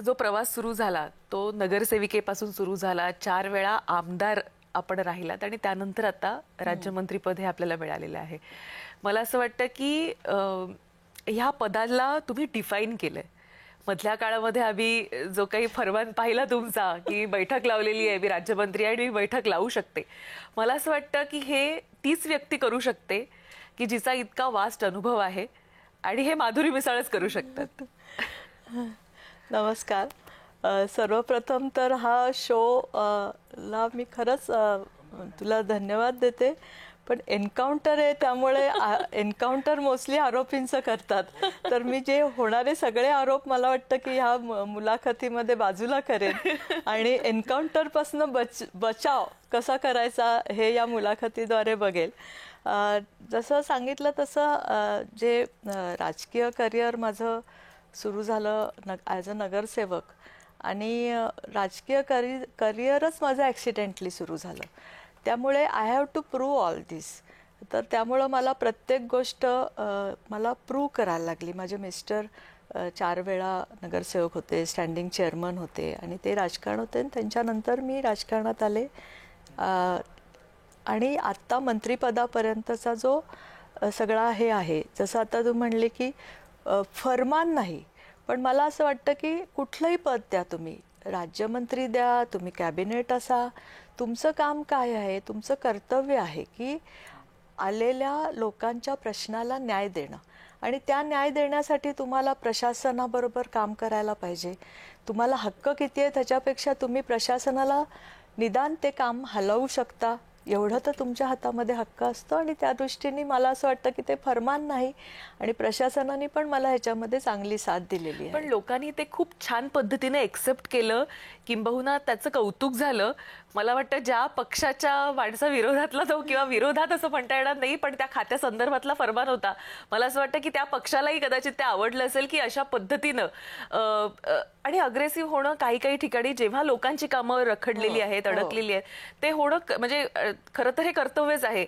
जो प्रवास सुरू झाला तो नगरसेविकेपासून सुरू झाला, 4 वेळा आमदार आपण राहिलात आणि त्यानंतर आता राज्यमंत्रीपद हे आपल्याला मिळालेलं आहे. मला असं वाटतं की ह्या पदाला तुम्ही डिफाईन केलंय. मधल्या काळामध्ये आम्ही जो काही फरमान पाहिला तुमचा की बैठक लावलेली आहे, मी राज्यमंत्री आहे आणि मी बैठक लावू शकते. मला असं वाटतं की हे तीच व्यक्ती करू शकते की जिचा इतका वास्ट अनुभव आहे आणि हे माधुरी मिसाळच करू शकतात. नमस्कार. सर्वप्रथम तर हा शो ला मी खरंच तुला धन्यवाद देते. पण एन्काउंटर आहे त्यामुळे एन्काउंटर मोस्टली आरोपींचं करतात. तर मी जे होणारे सगळे आरोप मला वाटतं की ह्या मुलाखतीमध्ये बाजूला करेन आणि एन्काउंटरपासून बचाव कसा करायचा हे या मुलाखतीद्वारे बघेल. जसं सांगितलं तसं जे राजकीय करिअर माझं सुरू झालं ॲज अ नगरसेवक आणि राजकीय करिअरच माझं ॲक्सिडेंटली सुरू झालं. त्यामुळे I have to prove all this. तर त्यामुळं मला प्रत्येक गोष्ट मला प्रूव्ह करायला लागली. माझे मिस्टर 4 वेळा नगरसेवक होते, स्टँडिंग चेअरमन होते आणि ते राजकारण होते आणि त्यांच्यानंतर मी राजकारणात आले. आणि आत्ता मंत्रिपदापर्यंतचा जो सगळा हे आहे, जसं आता तू म्हणले की फरमान नाही, पण मला असं वाटतं की कुठलंही पद द्या तुम्ही, राज्यमंत्री द्या, तुम्ही कॅबिनेट असा, तुमचं काम काय आहे, तुमचं कर्तव्य आहे की आलेल्या लोकांच्या प्रश्नाला न्याय देणं आणि त्या न्याय देण्यासाठी तुम्हाला प्रशासनाबरोबर काम करायला पाहिजे. तुम्हाला हक्क किती आहे त्याच्यापेक्षा तुम्ही प्रशासनाला निदान ते काम हलवू शकता एवढं तर तुमच्या हातामध्ये हक्क असतो. आणि त्या दृष्टीने मला असं वाटतं की ते फरमान नाही आणि प्रशासनाने पण मला ह्याच्यामध्ये चांगली साथ दिलेली आहे. पण लोकांनी ते खूप छान पद्धतीने एक्सेप्ट केलं, किंबहुना त्याचं कौतुक झालं. मला वाटतं ज्या पक्षाच्या माणसा विरोधातला तो, किंवा विरोधात असं म्हणता येणार नाही, पण त्या खात्या संदर्भातला फरमान होता, मला असं वाटतं की त्या पक्षालाही कदाचित ते आवडलं असेल की अशा पद्धतीनं आणि अग्रेसिव्ह होणं काही काही ठिकाणी जेव्हा लोकांची कामं रखडलेली आहेत, अडकलेली आहेत, ते होणं म्हणजे खरं तर हे कर्तव्यच आहे.